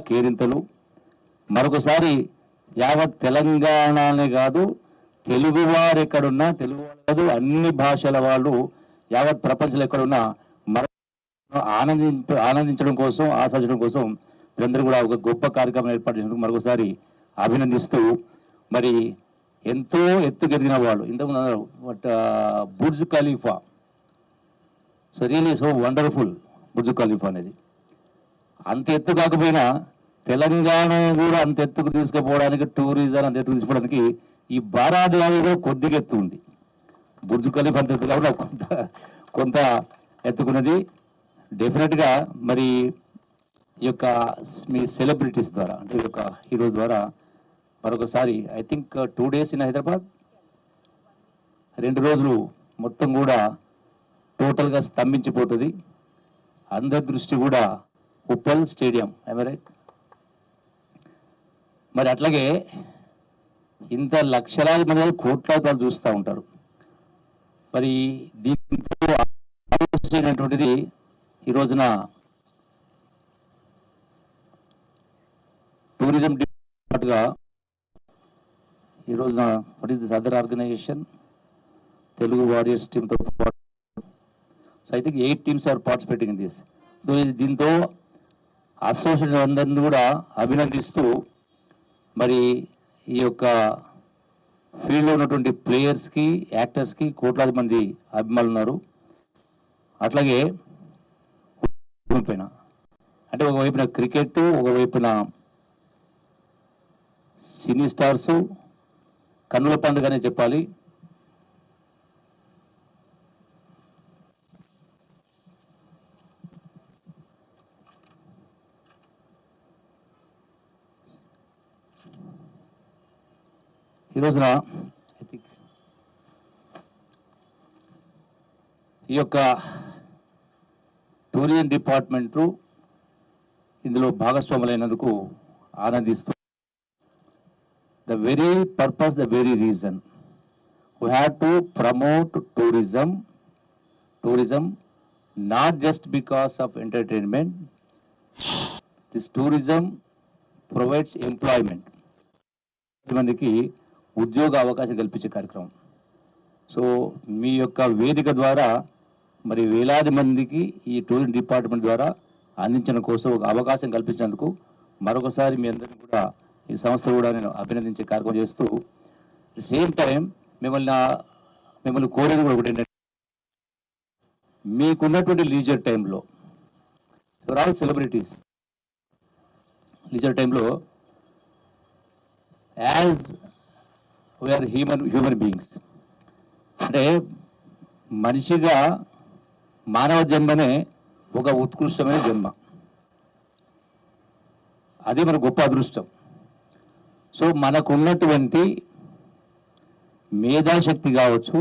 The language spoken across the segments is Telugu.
కేరింతలు. మరొకసారి యావత్ తెలంగాణనే కాదు, తెలుగువారు ఎక్కడున్నా, తెలుగు కాదు అన్ని భాషల వాళ్ళు యావత్ ప్రపంచంలో ఎక్కడున్నా ఆనందించడం కోసం, ఆస్వాదించడం కోసం వీరందరూ కూడా ఒక గొప్ప కార్యక్రమం ఏర్పాటు చేసినందుకు మరొకసారి అభినందిస్తూ, మరి ఎంతో ఎత్తుకెదిగిన వాళ్ళు ఇంతకుముందు అన్నారు Burj Khalifa. So really so wonderful Burj Khalifa అనేది. అంత ఎత్తు కాకపోయినా తెలంగాణ కూడా అంత ఎత్తుకు తీసుకుపోవడానికి, టూరిజం అంత ఎత్తుకు తీసుకోవడానికి ఈ బారాదేవి కూడా కొద్దిగా ఎత్తు ఉంది. బుర్జ్ ఖలీఫా అంత ఎత్తు కాబట్టి కొంత ఎత్తుకున్నది. డెఫినెట్గా మరి ఈ యొక్క మీ సెలబ్రిటీస్ ద్వారా, అంటే ఈ యొక్క హీరో ద్వారా మరొకసారి I think 2 days in Hyderabad, 2 రోజులు మొత్తం కూడా టోటల్గా స్తంభించిపోతుంది. అందరి దృష్టి కూడా ఉప్పల్ స్టేడియం, రైట్? మరి అట్లాగే ఇంత లక్షలాది మంది, కోట్లాది మంది చూస్తూ ఉంటారు. మరి దీంతో ఆలోచించినటువంటిది ఈ రోజున టూరిజం డిపార్ట్మెంట్గా ఈ రోజున what is this other organization, Telugu warriors టీమ్తో పాటు so I think 8 teams are participating in this. So దీంతో అసోసియేషన్ అందరినీ కూడా అభినందిస్తూ, మరి ఈ యొక్క ఫీల్డ్లో ఉన్నటువంటి ప్లేయర్స్కి, యాక్టర్స్కి కోట్లాది మంది అభిమానులు ఉన్నారు. అట్లాగే పైన అంటే ఒకవైపున క్రికెట్, ఒకవైపున సినీ స్టార్సు, కన్నుల పండుగనే చెప్పాలి. ఈ రోజున ఐ థింక్ ఈ యొక్క టూరిజం డిపార్ట్మెంటు ఇందులో భాగస్వాములైనందుకు ఆనందిస్తూ, the very purpose, the very reason we have to promote tourism not just because of entertainment. This tourism provides employment, మందికి ఉద్యోగ అవకాశం కల్పించే కార్యక్రమం. సో మీ యొక్క వేదిక ద్వారా మరి వేలాది మందికి ఈ టూరిజం డిపార్ట్మెంట్ ద్వారా అందించడం కోసం ఒక అవకాశం కల్పించినందుకు మరొకసారి మీ అందరినీ కూడా, ఈ సంస్థ కూడా నేను అభినందించే కార్యక్రమం చేస్తూ, సేమ్ టైం మిమ్మల్ని కోరేది కూడా ఒకటి ఏంటంటే, మీకున్నటువంటి లీజర్ టైంలో, ఆల్ సెలబ్రిటీస్ లీజర్ టైంలో యాజ్ వీఆర్ హ్యూమన్ బీయింగ్స్, అంటే మనిషిగా మానవ జన్మనే ఒక ఉత్కృష్టమైన జన్మ. అది మన గొప్ప అదృష్టం. సో మనకున్నటువంటి మేధాశక్తి కావచ్చు,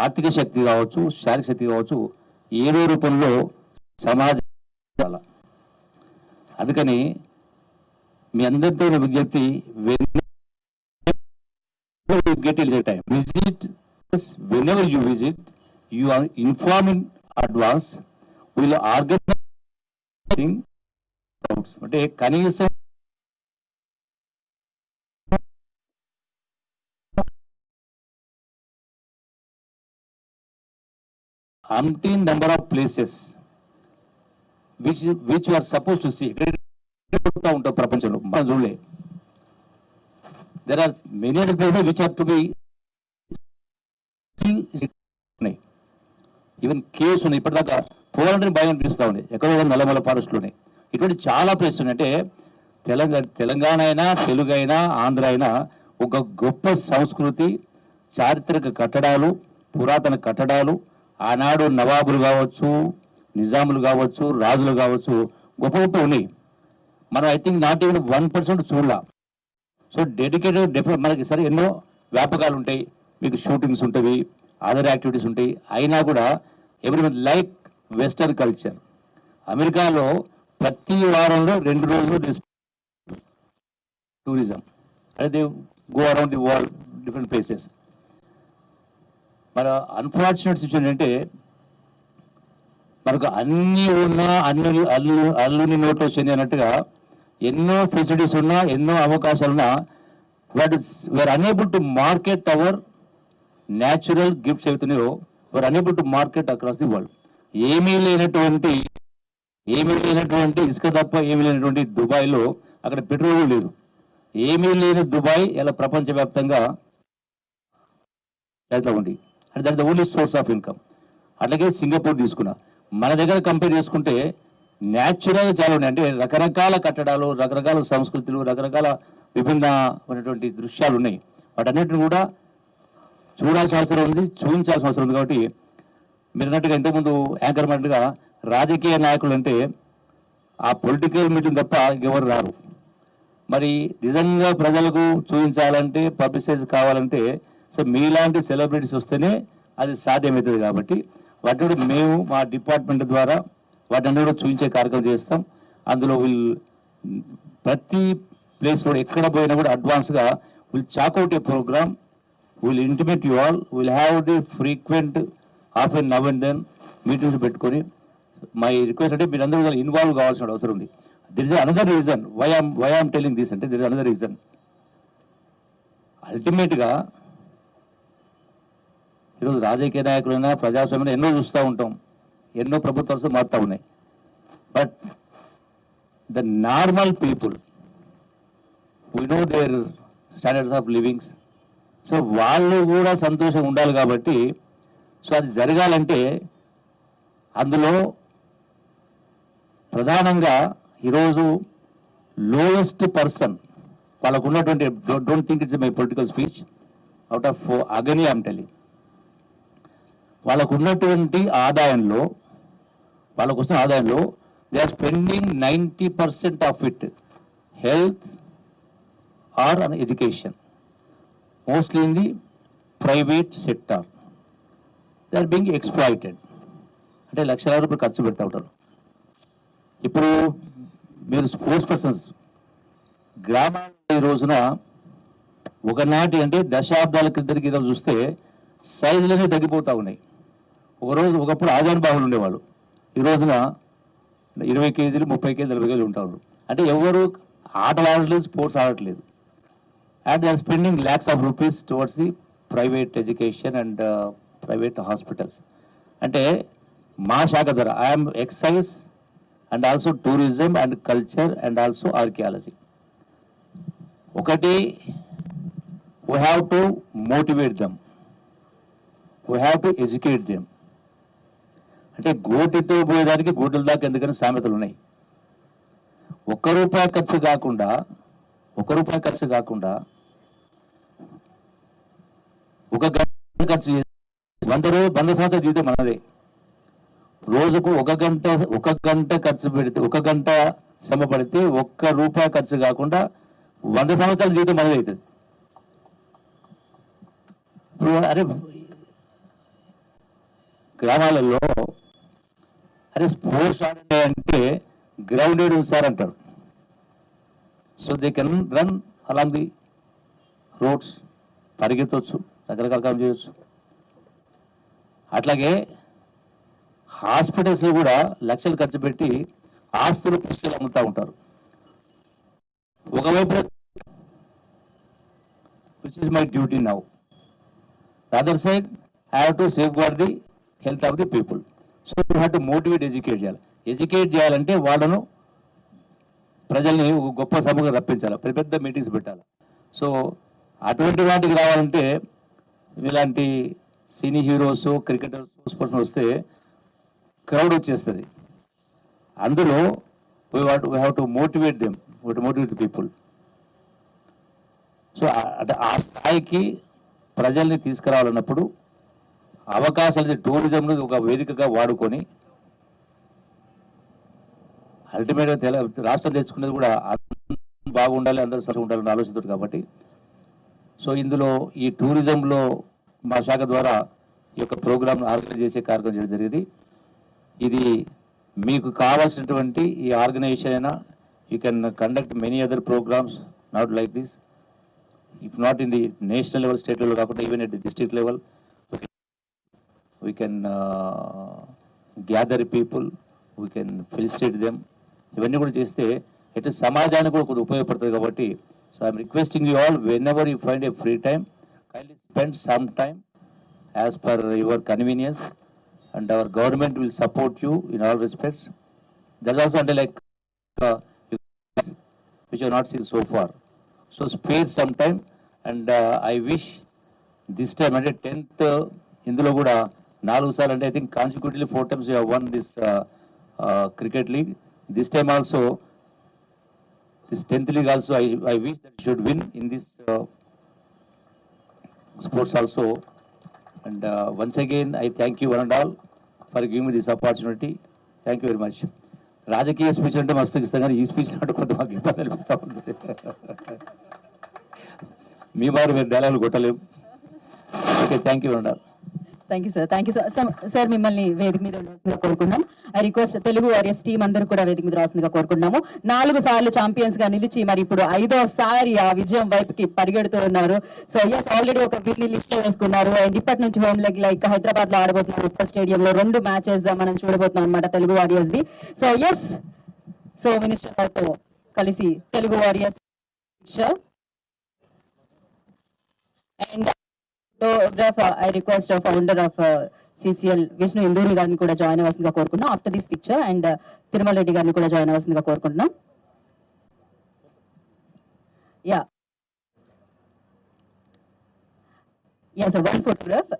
ఆర్థిక శక్తి కావచ్చు, శారీరక శక్తి కావచ్చు, ఏదో రూపంలో సమాజం. అందుకని మీ అందరితో విజ్ఞప్తి, whenever you visit, you are informed in advance. We will organize అంటే కనీసం umpteen number of places which you are supposed to see. ఉంటాం ప్రపంచంలో మనం చూడలే. There are many other places which have to be even caves ఉన్నాయి. ఇప్పటిదాకా పోవాలంటే భయం అనిపిస్తూ ఉంది, ఎక్కడో నల్లమల ఫారెస్ట్లోనే. ఇటువంటి చాలా ప్లేసెస్ ఉన్నాయి. అంటే తెలంగాణ అయినా, తెలుగు అయినా, ఆంధ్ర అయినా ఒక గొప్ప సంస్కృతి, చారిత్రక కట్టడాలు, పురాతన కట్టడాలు, ఆనాడు నవాబులు కావచ్చు, నిజాములు కావచ్చు, రాజులు కావచ్చు, గొప్ప గొప్ప ఉన్నాయి. మనం ఐ థింక్ నాట్ ఈవెన్ 1% చూడాల. సో డెడికేటెడ్ డెఫినెట్ మనకి సరే ఎన్నో వ్యాపకాలు ఉంటాయి, మీకు షూటింగ్స్ ఉంటాయి, అదర్ యాక్టివిటీస్ ఉంటాయి. అయినా కూడా every month like western culture, అమెరికాలో ప్రతి వారంలో 2 రోజులు టూరిజం, అంటే they go around the world different places. మన అన్ఫార్చునేట్ సిచ్యువేషన్ అంటే మనకు అన్నీ ఉన్నా అల్లుని నోట్లో శని అన్నట్టుగా ఎన్నో ఫెసిలిటీస్ ఉన్నా, ఎన్నో అవకాశాలున్నా, what is we're unable to market our natural gifts అవుతున్నాయో we're unable to market across the world. ఏమీ లేనటువంటి ఇసుక తప్ప ఏమీ లేనటువంటి దుబాయ్లో అక్కడ పెట్రోల్ లేదు. ఏమీ లేని దుబాయ్ ఇలా ప్రపంచవ్యాప్తంగా ఉంది. అంటే that the only source of income. అట్లాగే సింగపూర్ తీసుకున్నా, మన దగ్గర కంపేర్ చేసుకుంటే న్యాచురల్ చాలా ఉన్నాయి. అంటే రకరకాల కట్టడాలు, రకరకాల సంస్కృతులు, రకరకాల విభిన్నమైనటువంటి దృశ్యాలు ఉన్నాయి. వాటన్నిటిని కూడా చూడాల్సిన అవసరం ఉంది, చూపించాల్సిన అవసరం ఉంది. కాబట్టి మీరు అన్నట్టుగా ఇంతకుముందు యాంకర్ అన్నట్టుగా రాజకీయ నాయకులు అంటే ఆ పొలిటికల్ మీటింగ్ తప్ప ఎవరు రారు. మరి నిజంగా ప్రజలకు చూపించాలంటే, పబ్లిసైజ్ కావాలంటే సో మీలాంటి సెలబ్రిటీస్ వస్తేనే అది సాధ్యమవుతుంది. కాబట్టి వాటి మేము మా డిపార్ట్మెంట్ ద్వారా వాటిని కూడా చూపించే కార్యక్రమం చేస్తాం. అందులో ప్రతి ప్లేస్లో ఎక్కడ పోయినా కూడా అడ్వాన్స్గా chalk out a program, intimate you all, have the frequent half and now and then meetings పెట్టుకొని మై రిక్వెస్ట్ అంటే మీరు అందరూ ఇన్వాల్వ్ కావాల్సిన అవసరం ఉంది. There is another reason why I'm telling this అంటే దిర్ ఇస్ అనదర్ రీజన్. అల్టిమేట్గా ఈరోజు రాజకీయ నాయకులైనా ప్రజాస్వామ్యం ఎన్నో చూస్తూ ఉంటాం, ఎన్నో ప్రభుత్వాలు మారుతూ ఉన్నాయి. But the normal people we know their standards of livings. So వాళ్ళు కూడా సంతోషంగా ఉండాలి. కాబట్టి సో అది జరగాలంటే అందులో ప్రధానంగా ఈరోజు లోయెస్ట్ పర్సన్ వాళ్ళకు ఉన్నటువంటి, don't think it's my political speech, out of agony I'm telling, వాళ్ళకు ఉన్నటువంటి ఆదాయంలో, వాళ్ళకు వస్తున్న ఆదాయంలో they are spending 90% of it health or on education, mostly in the private sector. They are being exploited. అంటే లక్షల రూపాయలు ఖర్చు పెడతా ఉంటారు. ఇప్పుడు మీరు స్పోర్ట్స్ పర్సన్స్ గ్రామాల ఈ రోజున ఒకనాటి అంటే దశాబ్దాల క్రితకి ఈరోజు చూస్తే సైజులనే తగ్గిపోతూ ఉన్నాయి. ఒకప్పుడు ఆజాన్ బాహులు ఉండేవాళ్ళు, ఈ రోజున 20 కేజీలు, 30 కేజీలు, 40 కేజీలు ఉంటారు. అంటే ఎవరు ఆటలు ఆడట్లేదు, స్పోర్ట్స్ ఆడట్లేదు. And they are spending lakhs of rupees towards the private education and private hospitals. అంటే మా శాఖ ద్వారా I'm excise and also tourism and culture and also archaeology. ఒకటి, we have to motivate them, we have to educate them. అంటే గోటితో పోయేదానికి గోటుల దాకా ఎందుకని సామెతలు ఉన్నాయి. ₹1 ఖర్చు కాకుండా ఒక గంట ఖర్చు చేసి 100 సంవత్సరాల జీవితం మనదే. రోజుకు ఒక గంట ఖర్చు పెడితే, ఒక గంట శ్రమ పడితే ₹1 ఖర్చు కాకుండా 100 సంవత్సరాల జీవితం మనదే అవుతుంది. ఇప్పుడు అరే గ్రామాలలో అరే స్పోర్ట్స్ ఆడే అంటే గ్రౌండెడ్ సార్ అంటారు. So they can run along the roads, పరిగెత్తవచ్చు, రకరకాల కాలం చేయవచ్చు. అట్లాగే హాస్పిటల్స్లో కూడా లక్షలు ఖర్చు పెట్టి ఆస్తులు పుస్తకాలు అమ్ముతూ ఉంటారు. ఒకవైపు which is my duty now, the other side have to safeguard the health of the people. So you have to motivate, educate చేయాలంటే వాళ్ళను, ప్రజల్ని గొప్ప సభగా రప్పించాలి, పెద్ద మీటింగ్స్ పెట్టాలి. సో అటువంటి వాటికి రావాలంటే ఇలాంటి సినీ హీరోస్, క్రికెటర్స్, స్పోర్ట్స్ వస్తే క్రౌడ్ వచ్చేస్తుంది. అందులో we have to motivate them, motivate people. So అంటే ఆ స్థాయికి ప్రజల్ని తీసుకురావాలన్నప్పుడు అవకాశాలు టూరిజంను ఒక వేదికగా వాడుకొని అల్టిమేట్గా రాష్ట్రం తెచ్చుకునేది కూడా బాగుండాలి, అందరూ సరిగా ఉండాలని ఆలోచిస్తుంది. కాబట్టి సో ఇందులో ఈ టూరిజంలో మా శాఖ ద్వారా ఈ యొక్క ప్రోగ్రామ్ను ఆర్గనైజ్ చేసే కార్యక్రమం చేయడం జరిగింది. ఇది మీకు కావాల్సినటువంటి ఈ ఆర్గనైజేషన్ అయినా you can conduct many other programs not like this, if not in the national level, state level కాకుండా even at the district level we can gather people, we can felicitate them. ఇవన్నీ కూడా చేస్తే ఎటు సమాజానికి కూడా కొద్దిగా ఉపయోగపడుతుంది కాబట్టి so I'm requesting you all whenever you find a free time kindly spend some time as per your convenience and our government will support you in all respects. That's also under like uh, which you have not seen so far. So spare some time and I wish this time అంటే 10th ఇందులో కూడా 4 సార్లు అంటే I think consecutively 4 times you have won this cricket league. This time also this 10th league also I wish that you should win in this sports also. And once again I thank you one and all for giving me this opportunity. Thank you very much. రాజకీయ స్పీచ్ అంటే మస్తు ఇస్తాం కానీ ఈ స్పీచ్ అంటే కొంత మాకు ఇబ్బంది అనిపిస్తూ ఉంటుంది. మీ వారు మీరు డైలాగులు కొట్టలేము. Okay, thank you one and all. Thank you sir. Thank you sir. మిమ్మల్ని వేదిక మీద రావాల్సిందిగా కోరుకున్నాం. I request Telugu warriors team అందరూ కూడా వేదిక మీద రావాల్సిందిగా కోరుకున్నాము. 4 సార్లు ఛాంపియన్స్ గా నిలిచి మరి ఇప్పుడు 5వసారి ఆ విజయం వైపుకి పరిగెడుతూ ఉన్నారు. సో ఎస్, ఆల్రెడీ ఒక విన్ లిస్ట్ లో వేసుకున్నారు అండ్ ఇప్పటి నుంచి హోమ్ లెగ్ లైక్ హైదరాబాద్ లో ఆడబోతున్నారు. ఉప్పల్ స్టేడియంలో 2 మ్యాచెస్ మనం చూడబోతున్నాం అనమాట తెలుగు వారియర్స్ ది. సో ఎస్, సో మినిస్టర్ గారితో కలిసి Telugu warriors and photographer, I request a founder of CCL Vishnu Induri గారిని కూడా జాయిన్ అవ్వాల్సిందిగా కోరుకుంటున్నాం after this picture and Tirumala Reddy గారిని కూడా జాయిన్ అవ్వాల్సిందిగా కోరుకుంటున్నాం. యా సార్, 1 ఫోటోగ్రాఫ్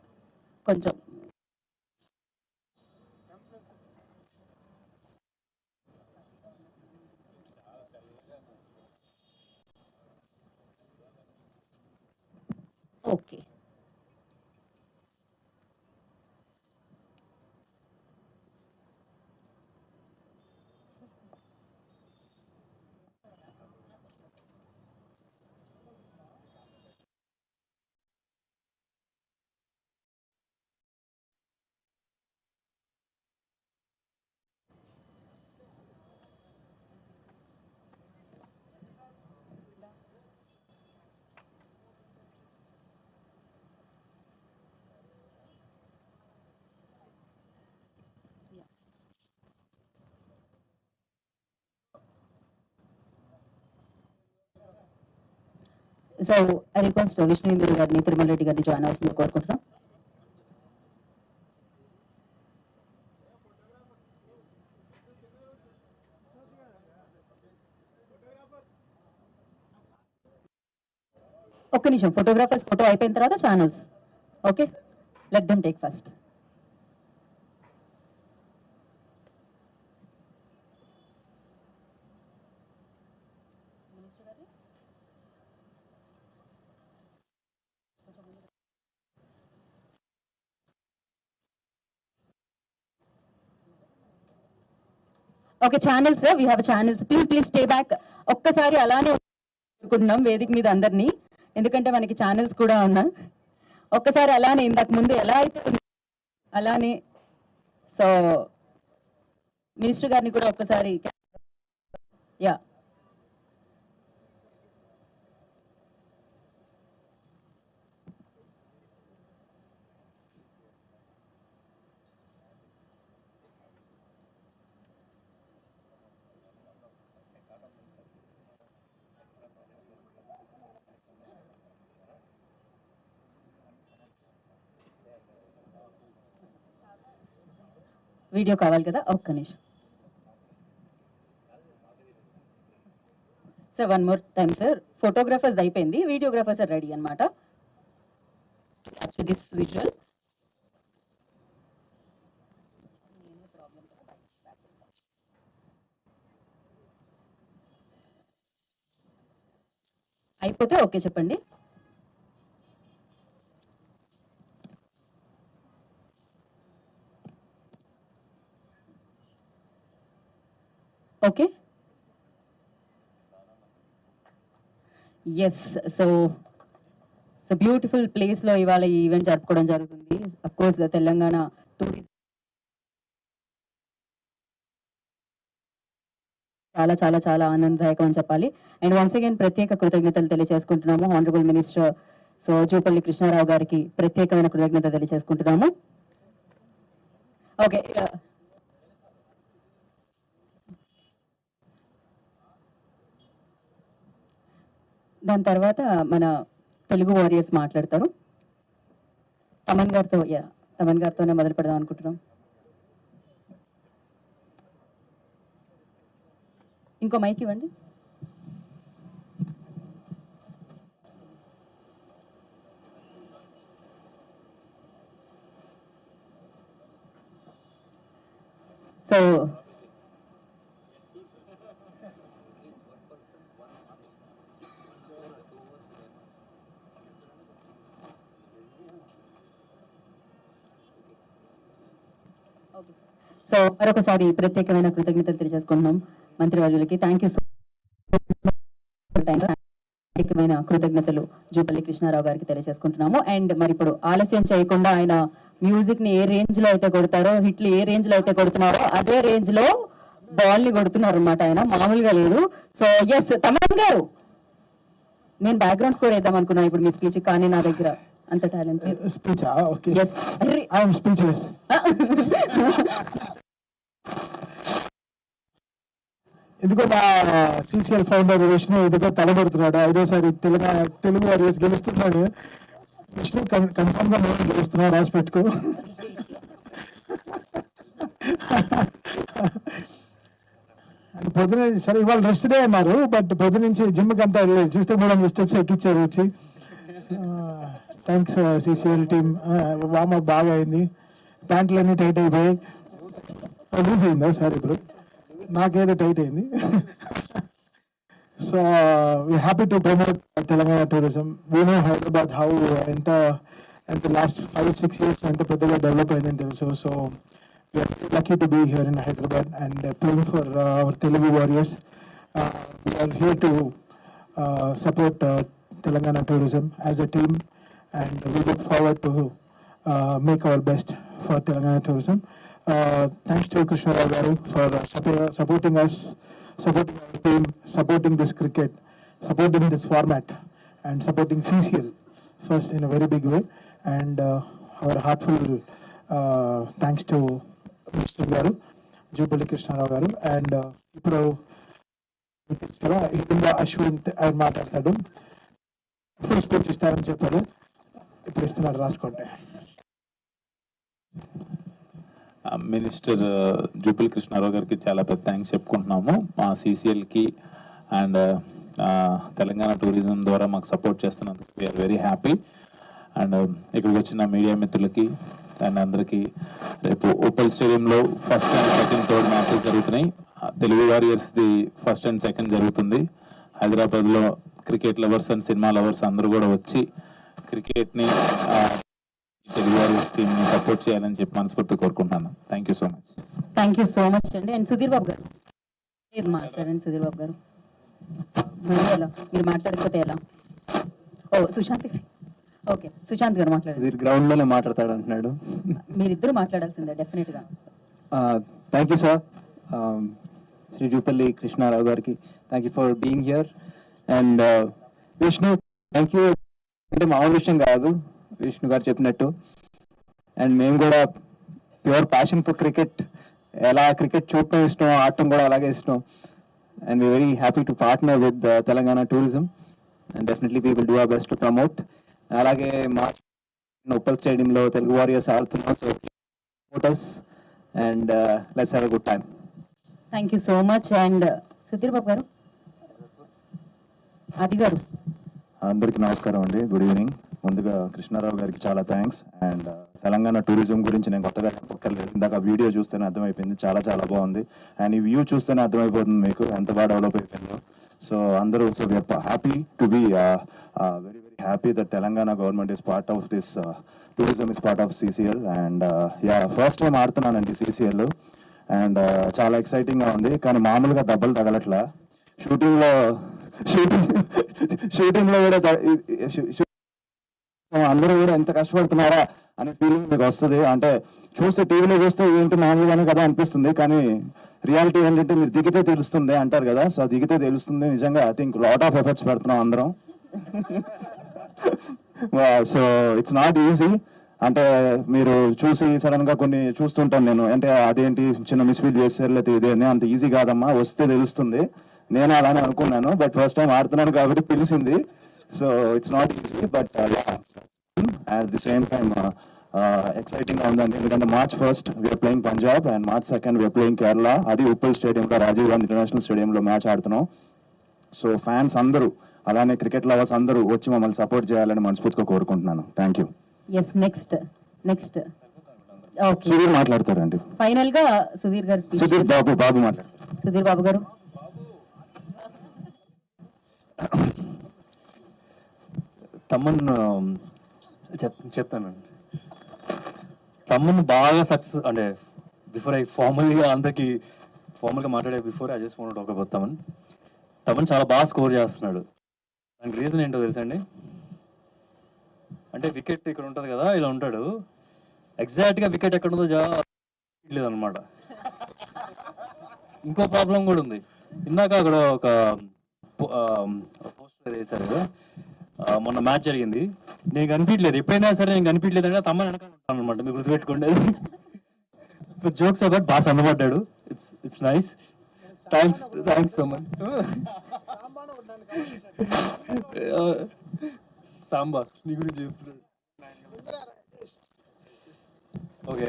కొంచెం okay. So I request Vishnu Induri గారిని తిరుమల రెడ్డి గారిని జాయిన్ అవ్వాల్సిందిగా కోరుకుంటున్నాం. ఒక్క నిమిషం, ఫోటోగ్రాఫర్స్ ఫోటో అయిపోయిన తర్వాత channels. Okay, let them take first. Okay, channels, we have channels. Please stay back. ఒక్కసారి అలానే అనుకుంటున్నాం వేదిక మీద అందరినీ, ఎందుకంటే మనకి ఛానల్స్ కూడా ఉన్నాయి. ఒక్కసారి అలానే ఇందాక ముందు ఎలా అయితే అలానే. సో మినిస్టర్ గారిని కూడా ఒక్కసారి యా వీడియో కావాలి కదా, ఒక్క నిమిషం sir. 1 more time sir. Photographers అయిపోయింది, వీడియోగ్రాఫర్స్ ఆర్ రెడీ అనమాట. దిస్ విజువల్ అయిపోతే ఓకే చెప్పండి. Okay, yes. So beautiful place లో ఇవాళ ఈ ఈవెంట్ జరుపుకోవడం జరుగుతుంది. అఫ్ కోర్స్ తెలంగాణ టూరిజం చాలా చాలా చాలా ఆనందదాయకం అని చెప్పాలి. అండ్ వన్స్ అగైన్ ప్రత్యేక కృతజ్ఞతలు తెలియజేసుకుంటున్నాము honourable minister so Jupally Krishna Rao గారికి ప్రత్యేకమైన కృతజ్ఞత తెలియజేసుకుంటున్నాము. ఓకే, దాని తర్వాత మన తెలుగు వారియర్స్ మాట్లాడతారు. తమన్ గారితోనే మొదలు పెడదాం అనుకుంటున్నాం. ఇంకో మైక్ ఇవ్వండి. సో సో మరొకసారి ప్రత్యేకమైన కృతజ్ఞతలు తెలియజేసుకుంటున్నాం మంత్రివర్యులకి. థ్యాంక్ యూ సో ప్రత్యేకమైన కృతజ్ఞతలు జూపల్లి కృష్ణారావు గారికి తెలియజేసుకుంటున్నాము. అండ్ మరి ఇప్పుడు ఆలస్యం చేయకుండా ఆయన మ్యూజిక్ ని ఏ రేంజ్ లో అయితే కొడతారో, హిట్లు ఏ రేంజ్ లో అయితే కొడుతున్నారో అదే రేంజ్ లో బాల్ ని కొడుతున్నారు అనమాట. ఆయన మామూలుగా లేదు. సో ఎస్ తమన్ గారు, నేను బ్యాక్గ్రౌండ్ స్కోర్ వేద్దాం అనుకున్నాను ఇప్పుడు మీ స్పీచ్, కానీ నా దగ్గర అంత talent speech okay yes I am speechless. ఎందుకో మా సిసిఎల్ ఫౌండర్ విష్ణు ఇదిగో తలబడుతున్నాడు. ఐదోసారి తెలుగు వారియర్స్ గెలుస్తున్నాడు. విష్ణు కన్ఫర్మ్ గా మనం గెలుస్తున్నావు, రాసి పెట్టుకో. పొద్దున సరే ఇవాళ రెస్ట్ డే అన్నారు, బట్ పొద్దు నుంచి జిమ్కి అంతా వెళ్ళలేదు. చూస్తే 300 స్టెప్స్ ఎక్కించారు వచ్చి. Thanks CCL team. వార్మప్ బాగా అయింది, ప్యాంట్లు అన్నీ టైట్ అయిపోయాయి. లూజ్ అయిందా సార్? ఇప్పుడు నాకేదో టైట్ అయింది. So we happy to promote Telangana tourism. We know Hyderabad how ఎంత లాస్ట్ 5-6 years ఎంత పెద్దగా డెవలప్ అయిందని తెలుసు. So we're lucky to be here in Hyderabad and playing for our Telugu warriors. We're here to support Telangana tourism as a team, and we look forward to make our best for Telangana tourism. Thanks to Krishna Rao garu for supporting us, supporting our team, supporting this cricket, supporting this format, and supporting CCL first in a very big way. And our heartfelt thanks to Mr. Garu, Jubali Krishna Rao garu, and ఇప్పుడు హిడింబ అశ్వింత్ ఆయన మాట్లాడతాడు. ఫుల్ స్పీచ్ ఇస్తారని చెప్పాడు, ఇప్పుడు ఇస్తున్నారు, రాసుకోండి. మినిస్టర్ జూపల్లి కృష్ణారావు గారికి చాలా పెద్ద థ్యాంక్స్ చెప్పుకుంటున్నాము. మా సిసిఎల్కి అండ్ తెలంగాణ టూరిజం ద్వారా మాకు సపోర్ట్ చేస్తున్నందుకు వీఆర్ వెరీ హ్యాపీ. అండ్ ఇక్కడికి వచ్చిన మీడియా మిత్రులకి అండ్ అందరికీ, రేపు ఓపెల్ స్టేడియంలో first and second third matches జరుగుతున్నాయి. తెలుగు వారియర్స్ది ఫస్ట్ అండ్ సెకండ్ జరుగుతుంది. హైదరాబాద్లో cricket lovers and cinema lovers అందరూ కూడా వచ్చి క్రికెట్ని తెలుగు వారియర్స్ టీమ్ని సపోర్ట్ చేయాలని చెప్పి మనస్ఫూర్తి కోరుకుంటున్నాను. Thank you so much. Thank you so much అండి. అండ్ సుధీర్ బాబు గారు మీరు మాట్లాడండి. సుధీర్ బాబు గారు ఎలా, మీరు మాట్లాడకపోతే ఎలా? ఓ సుశాంత్ గారు, ఓకే సుశాంత్ గారు మాట్లాడండి. గ్రౌండ్ లోనే మాట్లాడతాడు అంటున్నాడు. మీరిద్దరు మాట్లాడాల్సిందే డెఫినెట్ గా. Thank you sir, Shri Jupally Krishna Rao గారికి thank you for being here. And Vishnu thank you. అంటే మామూలు విషయం కాదు విష్ణు గారు చెప్పినట్టు. అండ్ మేము కూడా ప్యూర్ ప్యాషన్ ఫర్ క్రికెట్, ఎలా క్రికెట్ చూడటం ఇష్టం, ఆడటం కూడా అలాగే ఇష్టం. And we very happy to partner with Telangana tourism and definitely we will do our best to promote. అలాగే మా ఉప్పల్ స్టేడియంలో తెలుగు వారియర్స్ ఆడుతున్నాం. So promoters and let's have a good time. Thank you so much. And Sudheer Babu గారు, ఆది గారు, అందరికీ నమస్కారం అండి, గుడ్ ఈవినింగ్. ముందుగా కృష్ణారావు గారికి చాలా థ్యాంక్స్. అండ్ తెలంగాణ టూరిజం గురించి నేను కొత్తగా చెప్పక్కర్లేదు, ఇందాక వీడియో చూస్తేనే అర్థమైపోయింది, చాలా చాలా బాగుంది. అండ్ ఈ వ్యూ చూస్తేనే అర్థమైపోతుంది మీకు ఎంత బాగా డెవలప్ అయిపోయిందో. సో అందరూ, so we're happy to be very very happy that Telangana government is part of this tourism, is part of CCL. And first time ఆడుతున్నానండి సిసిఎల్. అండ్ చాలా ఎక్సైటింగ్గా ఉంది, కానీ మామూలుగా దెబ్బలు తగలట్లా. షూటింగ్లో కూడా అందరూ కూడా ఎంత కష్టపడుతున్నారా అనే ఫీలింగ్ మీకు వస్తుంది. అంటే చూస్తే టీవీలో చూస్తే ఏంటి మామూలుగానే కదా అనిపిస్తుంది, కానీ రియాలిటీ ఏంటంటే మీరు దిగితే తెలుస్తుంది అంటారు కదా. సో దిగితే తెలుస్తుంది. నిజంగా I think lot of efforts పెడుతున్నాం అందరం. So it's not easy. అంటే మీరు చూసి సడన్ గా కొన్ని చూస్తుంటాను నేను, అంటే అదేంటి చిన్న మిస్ఫీల్ చేశారు లేకపోతే ఇదే, అంత ఈజీ కాదమ్మా, వస్తే తెలుస్తుంది. నేను అలానే అనుకున్నాను, బట్ ఫస్ట్ టైం ఆడుతున్నాను కాబట్టి తెలిసింది. So it's not easy, but at the same time ఎక్సైటింగ్గా ఉందండి. ఎందుకంటే March 1st we are playing Punjab and March 2nd we are playing Kerala. అది ఉప్పల్ స్టేడియంలో, రాజీవ్ గాంధీ ఇంటర్నేషనల్ స్టేడియంలో మ్యాచ్ ఆడుతున్నాం. సో ఫ్యాన్స్ అందరూ, అలానే క్రికెట్ లవర్స్ అందరూ వచ్చి మమ్మల్ని సపోర్ట్ చేయాలని మనస్ఫూర్తిగా కోరుకుంటున్నాను. Thank you. Yes, next okay, Sudheer మాట్లాడతారండి. ఫైనల్ గా సుధీర్ గారు speech సుధీర్ చేస్తారు. బాబు మాట్లాడతారు. సుధీర్ బాబు గారు. తమ్మన్ చెప్తానండి. తమ్మన్ బాగా సక్సెస్ అంటే బిఫోర్ ఐ అందరికి ఫార్మల్గా మాట్లాడే before I just want talk about Thaman చాలా బాగా స్కోర్ చేస్తున్నాడు. దానికి రీజన్ ఏంటో తెలుసండి? అంటే వికెట్ ఇక్కడ ఉంటుంది కదా, ఇలా ఉంటాడు, ఎగ్జాక్ట్గా వికెట్ ఎక్కడ ఉందో లేదనమాట. ఇంకో ప్రాబ్లం కూడా ఉంది. ఇందాక అక్కడ ఒక పోస్టర్ వేశారు కదా, మొన్న మ్యాచ్ జరిగింది, నేను కనిపించలేదు. ఎప్పుడైనా సరే నేను కనిపించలేదు అంటే తమ్మని వెనకాల ఉంటాను అనమాట. మీరు గుర్తుపెట్టుకోండి. జోక్స్ అబౌట్ బాగా సన్నబడ్డాడు. It's nice. Thanks Thaman. Sambar నీ గురించి చెప్తున్నాడు. Okay,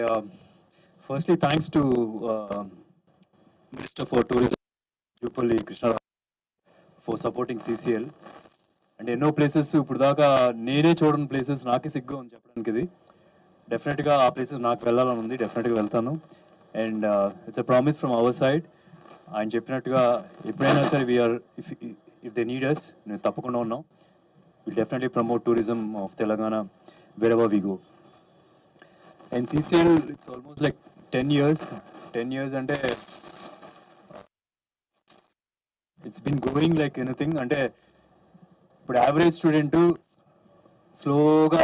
firstly thanks to minister for tourism Jupally Krishna Rao for supporting CCL. And ఎన్నో ప్లేసెస్ ఇప్పుడు దాకా నేనే చూడని ప్లేసెస్ నాకే సిగ్గా ఉంది చెప్పడానికి. ఇది డెఫినెట్గా ఆ ప్లేసెస్ నాకు వెళ్ళాలని ఉంది, డెఫినెట్గా వెళ్తాను. And it's a promise from our side. ఆయన చెప్పినట్టుగా ఎప్పుడైనా సరే వీఆర్ ఇఫ్ దే నీడ్ అస్, నేను తప్పకుండా ఉన్నాం. Will definitely promote tourism of Telangana wherever we go. And CCL, it's almost like 10 years. 10 years అంటే it's been growing like anything. అంటే ఇప్పుడు యావరేజ్ స్టూడెంట్ స్లోగా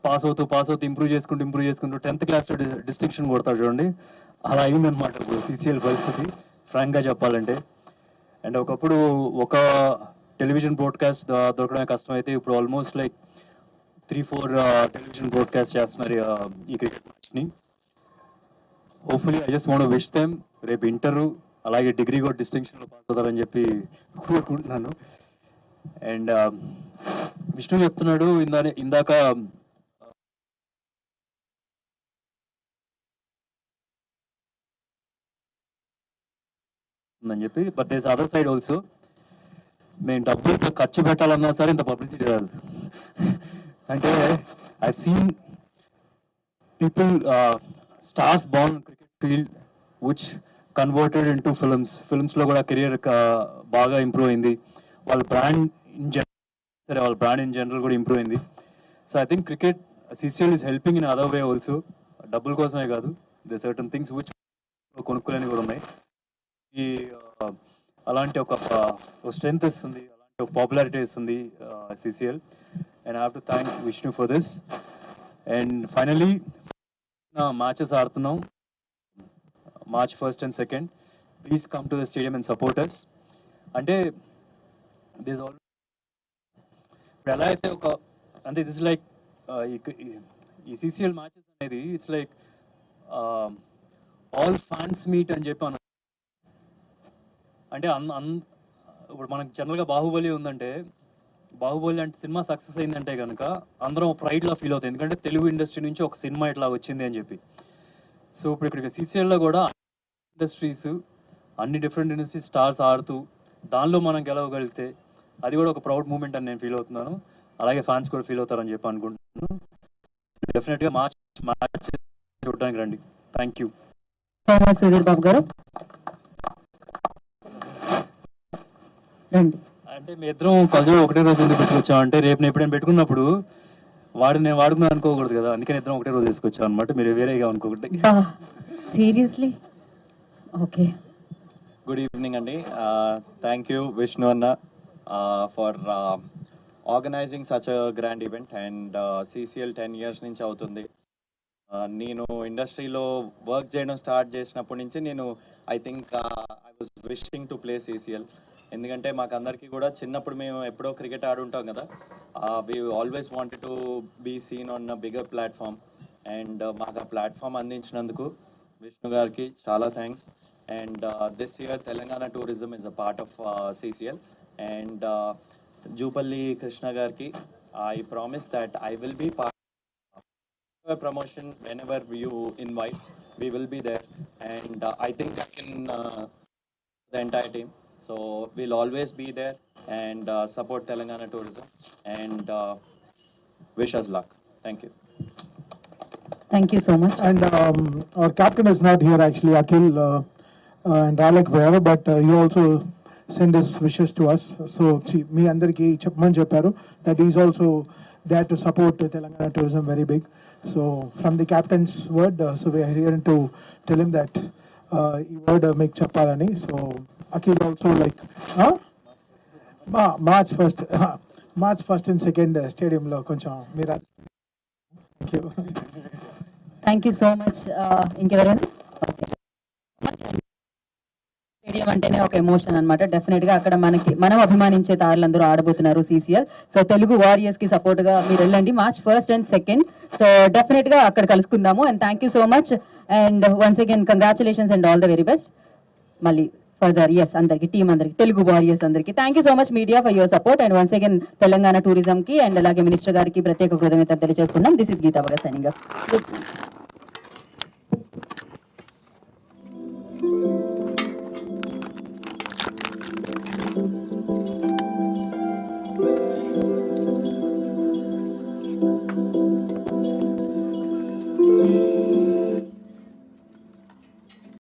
పాస్ అవుతూ ఇంప్రూవ్ చేసుకుంటూ 10th క్లాస్ డిస్టింక్షన్ కొడతాడు చూడండి, అలా అయిందనమాట ఇప్పుడు CCL పరిస్థితి, ఫ్రాంక్గా చెప్పాలంటే. అండ్ ఒకప్పుడు ఒక టెలివిజన్ బ్రాడ్కాస్ట్ దొరకడమే కష్టం అయితే ఇప్పుడు ఆల్మోస్ట్ లైక్ 3-4 టెలివిజన్ బ్రాడ్కాస్ట్ చేస్తున్నారు ఈ క్రికెట్ మ్యాచ్ని. Hopefully I just want to wish them రేపు ఇంటరు అలాగే డిగ్రీ కూడా డిస్టింక్షన్లో పాస్ అవుతారని చెప్పి కోరుకుంటున్నాను. అండ్ విష్ణు చెప్తున్నాడు ఇందాక అని చెప్పి, but this other side also. మేము డబ్బులు ఖర్చు పెట్టాలన్నా సరే ఇంత పబ్లిసిటీ రాదు. అంటే I seen people stars born cricket field which converted in to ఫిల్మ్స్లో కూడా కెరియర్ బాగా ఇంప్రూవ్ అయింది. వాళ్ళ బ్రాండ్ ఇన్ జనరల్ కూడా ఇంప్రూవ్ అయింది. So I think cricket CCL is helping in other way also. డబ్బుల కోసమే కాదు, దే సర్టన్ థింగ్స్ విచ్ కొనుక్కోలేని కూడా ఉన్నాయి. ఈ అలాంటి ఒక స్ట్రెంగ్త్ ఇస్తుంది, అలాంటి ఒక పాపులారిటీ ఇస్తుంది CCL. And I have to thank Vishnu for this. And finally matches ఆడుతున్నాం March 1st and 2nd. Please come to the stadium and support us. అంటే దిస్ ఆల్ ఇప్పుడు ఎలా అయితే ఒక అంటే దిస్ లైక్ ఈ CCL మ్యాచెస్ అనేది it's like all fans meet అని చెప్పి అంటే ఇప్పుడు మనకు జనరల్గా బాహుబలి ఉందంటే, బాహుబలి అంటే సినిమా సక్సెస్ అయిందంటే కనుక అందరం ప్రైడ్లా ఫీల్ అవుతుంది, ఎందుకంటే తెలుగు ఇండస్ట్రీ నుంచి ఒక సినిమా ఇట్లా వచ్చింది అని చెప్పి. సో ఇప్పుడు ఇక్కడ CCLలో కూడా ఇండస్ట్రీస్ అన్ని డిఫరెంట్ ఇండస్ట్రీస్ స్టార్స్ ఆడుతూ దానిలో మనం గెలవగలిగితే అది కూడా ఒక ప్రౌడ్ మూమెంట్ అని నేను ఫీల్ అవుతున్నాను. అలాగే ఫ్యాన్స్ కూడా ఫీల్ అవుతారని చెప్పి అనుకుంటున్నాను. డెఫినెట్గా మ్యాచ్ చూడడానికి రండి. Thank you. సుధీర్ బాబు గారు రండి. అంటే మీ ఇద్దరం కొంచెం ఒకటే రోజు ఎందుకు పెట్టుకొచ్చాం అంటే, రేపు నేను ఎప్పుడైనా పెట్టుకున్నప్పుడు నేను వాడుకున్నాను అనుకోకూడదు కదా, అందుకని ఇద్దరం ఒకటే రోజు తీసుకొచ్చాం అనమాట. మీరు వేరేగా అనుకోకూడదు. Seriously okay. గుడ్ ఈవినింగ్ అండి. Thank you Vishnu anna for organizing such a grand event. And CCL 10 years నుంచి అవుతుంది. నేను ఇండస్ట్రీలో వర్క్ చేయడం స్టార్ట్ చేసినప్పటి నుంచి నేను I think I was wishing to play CCL. ఎందుకంటే మాకు అందరికీ కూడా చిన్నప్పుడు మేము ఎప్పుడో క్రికెట్ ఆడుంటాం కదా, we always wanted to be seen on a bigger platform. And మాకు ఆ ప్లాట్ఫామ్ అందించినందుకు విష్ణు గారికి చాలా thanks. And this year, Telangana Tourism is a part of CCL. And Jupalli Krishna Garki, I promise that I will be part of a promotion whenever you invite. We will be there. And I think I can the entire team. So we'll always be there and support Telangana tourism and wish us luck. Thank you. Thank you so much. And our captain is not here actually, Akhil and Alec were, but he also sent his wishes to us. So me andarki chepmani chepparu that he is also there to support Telangana tourism very big. So from the captain's word, so we are here to tell him that he word make cheppalani. So Akhil also like March 1st and 2nd stadium lo koncham meera. Thank you. Thank you so much. ఇంకెవరైనా? స్టేడియం అంటేనే ఒక ఎమోషన్ అనమాట. డెఫినెట్ గా అక్కడ మనం అభిమానించే తారలందరూ ఆడబోతున్నారు CCL. సో తెలుగు వారియర్స్ కి సపోర్ట్ గా మీరు వెళ్ళండి March 1st and 2nd. So definite గా అక్కడ కలుసుకుందాము. And thank you so much. And once again congratulations and all the very best. మళ్ళీ ఫర్దర్ అందరికి టీమ్ అందరికి తెలుగు వారియర్స్ అందరికి thank you so much media for your support. And once again Telangana tourism కి అండ్ అలాగే మినిస్టర్ గారికి ప్రత్యేక కృతజ్ఞతలు తెలియజేస్తున్నాం. This is Geetha Bhagat signing of.